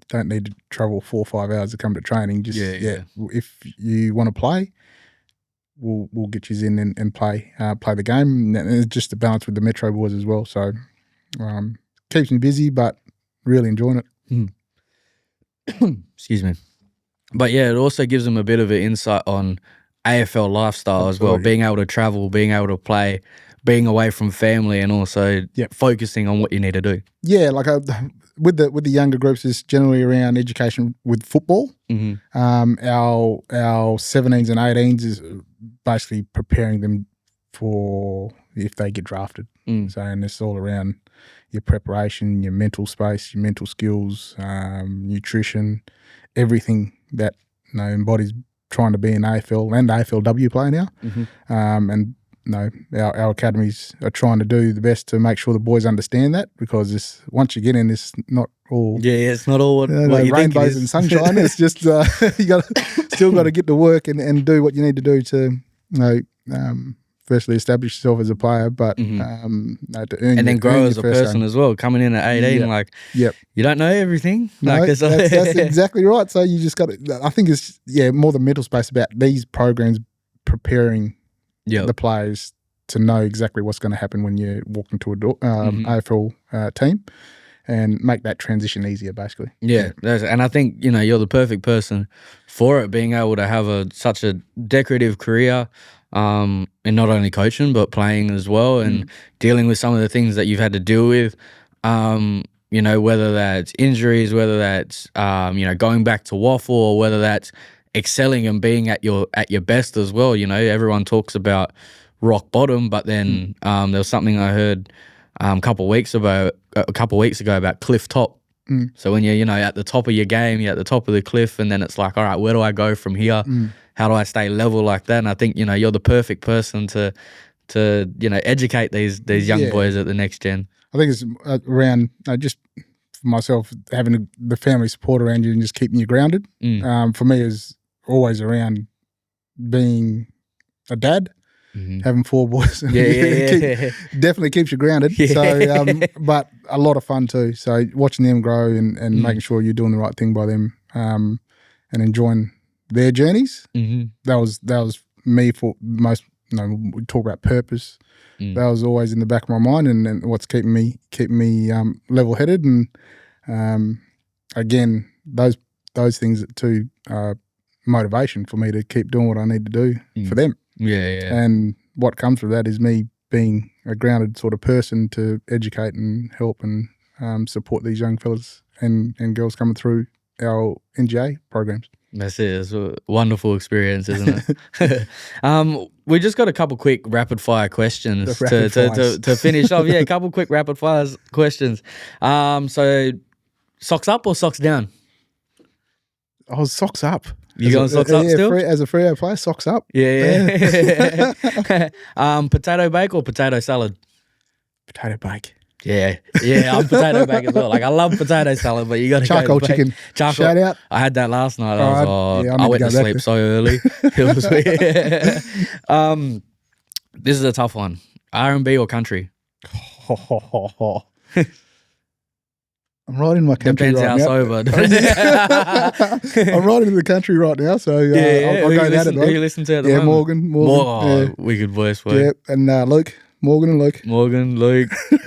don't need to travel 4 or 5 hours to come to training. Just if you want to play, we'll get you in and play the game. And it's just a balance with the Metro boys as well. So keeps me busy, but really enjoying it. Excuse me. But it also gives them a bit of an insight on AFL lifestyle as well, being able to travel, being able to play, being away from family, and also focusing on what you need to do. Yeah, like with the younger groups, is generally around education with football. Our 17s and 18s is basically preparing them for if they get drafted. So, and it's all around your preparation, your mental space, your mental skills, nutrition, everything that embodies trying to be an AFL and AFLW player now. And our academies are trying to do the best to make sure the boys understand that, because once you get in, it's not all it's not all what you think it rainbows is. and sunshine. It's just you still got to get to work and do what you need to do to firstly establish yourself as a player, but to earn and then grow as a person as well. Coming in at 18, you don't know everything. No, that's exactly right. So you just got to. I think it's more the mental space about these programs preparing the players to know exactly what's going to happen when you walk into a AFL team, and make that transition easier, basically. And I think you're the perfect person for it, being able to have such a decorative career. And not only coaching but playing as well, and dealing with some of the things that you've had to deal with, whether that's injuries, whether that's going back to waffle, or whether that's excelling and being at your best as well. Everyone talks about rock bottom, but then there was something I heard a couple of weeks ago about cliff top. So when you're at the top of your game, you're at the top of the cliff, and then it's like, all right, where do I go from here? How do I stay level like that? And I think you're the perfect person to educate these young boys at the next gen. I think it's around just for myself, having the family support around you and just keeping you grounded. For me, is always around being a dad. Having 4 boys definitely keeps you grounded. So, but a lot of fun too. So watching them grow and making sure you're doing the right thing by them, and enjoying their journeys. That was me for most. We talk about purpose. That was always in the back of my mind, and what's keeping me level headed. And again, those things too are motivation for me to keep doing what I need to do for them. And what comes with that is me being a grounded sort of person to educate and help and support these young fellas and girls coming through our NGA programs. That's it. It's a wonderful experience, isn't it? We just got a couple quick rapid fire questions to finish off. A couple quick rapid fire questions. So socks up or socks down? Oh, socks up. You going socks up still? As a Freo player, socks up. Potato bake or potato salad? Potato bake. Yeah, I'm potato bake as well. Like, I love potato salad, but you got to charcoal chicken. Charcoal. Shout out. I had that last night. I went to sleep so early. It was weird. This is a tough one. R&B or country? I'm right in my country Depends right how now. sober. I'm right in the country right now, so I'll go that at Who you listen to at the moment? Morgan. Wicked voice, boy. Yeah, and Luke. Morgan, Luke. And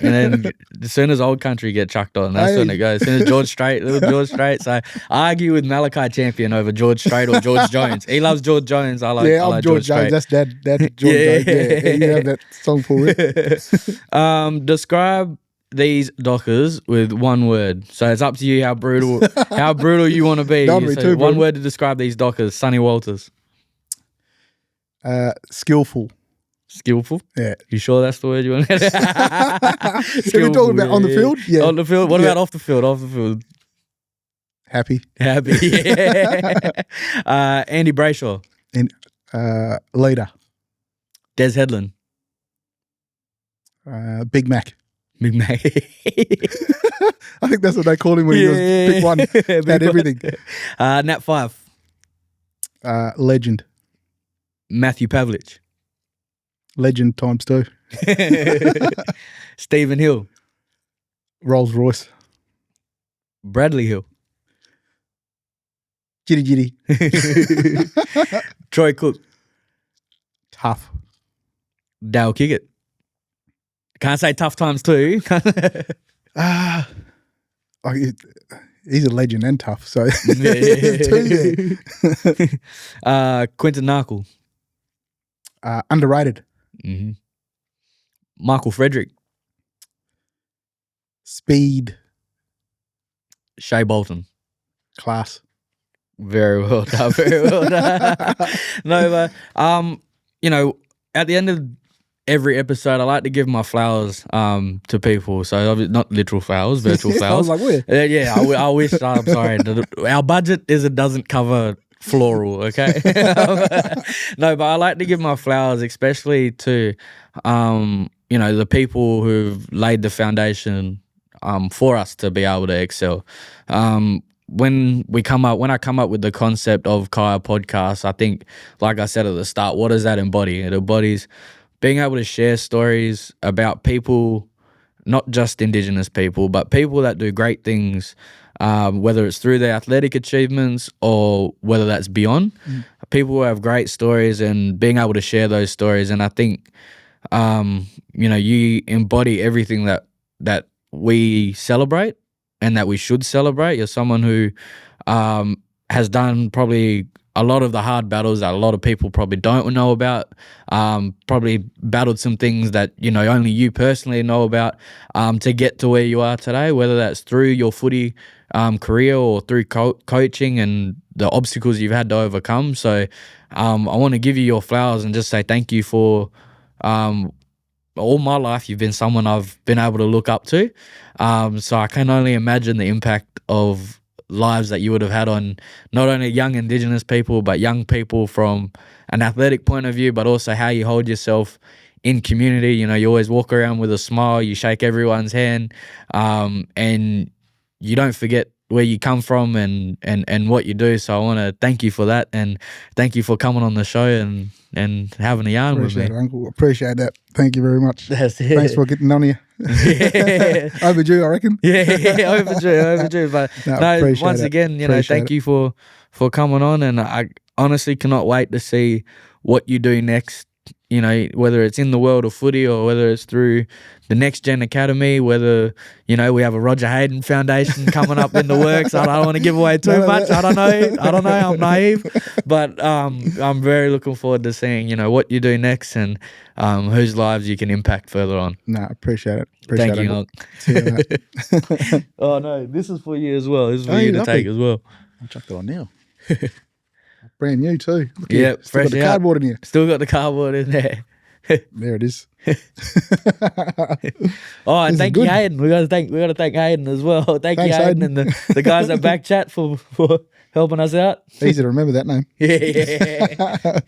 then as soon as old country get chucked on, that's when it goes. As soon as George Strait. So I argue with Malachi Champion over George Strait or George Jones. He loves George Jones. I like George Jones. That's Dad George Jones. Yeah, you have that song for it. Describe these Dockers with one word. So it's up to you how brutal you want to be. Don't be too one brutal. word to describe these Dockers. Sonny Walters. Skillful. Skillful? Yeah. You sure that's the word you want? If we're talking about on the field? Yeah. On the field? What about off the field? Off the field. Happy. Yeah. Andy Brayshaw. Leader. Des Headland. Big Mac. Big Mac. I think that's what they call him when he was pick one. Had everything. Nat Five. Legend. Matthew Pavlich. Legend times 2. Stephen Hill. Rolls Royce. Bradley Hill. Jitty. Troy Cook. Tough. Dale Kiggett. Can't say tough times 2. He's a legend and tough, so Quinton Narkle. Underrated. Mm-hmm. Michael Frederick. Speed. Shea Bolton. Class. Very well done. No, but at the end of every episode, I like to give my flowers to people. So not literal flowers, virtual flowers. I was like, where? I wish. I'm sorry. Our budget doesn't cover floral, okay? No, but I like to give my flowers, especially to, the people who've laid the foundation for us to be able to excel. When I come up with the concept of Kiya Podcast, I think, like I said at the start, what does that embody? It embodies being able to share stories about people, not just Indigenous people, but people that do great things, whether it's through their athletic achievements or whether that's beyond. People who have great stories and being able to share those stories. And I think, you embody everything that we celebrate and that we should celebrate. You're someone who has done probably a lot of the hard battles that a lot of people probably don't know about, probably battled some things that, only you personally know about, to get to where you are today, whether that's through your footy career or through coaching and the obstacles you've had to overcome. So I want to give you your flowers and just say thank you for all my life. You've been someone I've been able to look up to. So I can only imagine the impact of lives that you would have had on not only young Indigenous people, but young people from an athletic point of view, but also how you hold yourself in community. You always walk around with a smile, you shake everyone's hand, and you don't forget where you come from and what you do. So I want to thank you for that, and thank you for coming on the show and having a yarn with me. Appreciate it, Uncle. Appreciate that. Thank you very much. That's it. Thanks for getting on here. Yeah. Overdue, I reckon. Yeah, overdue. But once again, thank you for coming on, and I honestly cannot wait to see what you do next. Whether it's in the world of footy or whether it's through the NextG Academy, whether, we have a Roger Hayden Foundation coming up in the works. I don't want to give away too much. I don't know. I'm naive. But I'm very looking forward to seeing, what you do next and whose lives you can impact further on. No, appreciate it. Thank you, Uncle. See you, mate. Oh, no, this is for you as well. This is for you to take as well. I'll chuck it on now. Brand new too. Look Yeah, here. Still got the cardboard in here. Still got the cardboard in there. There it is. Oh, and thank you, Hayden. We got to thank Hayden as well. Thanks, Hayden, and the guys at Backchat for helping us out. Easy to remember that name. Yeah.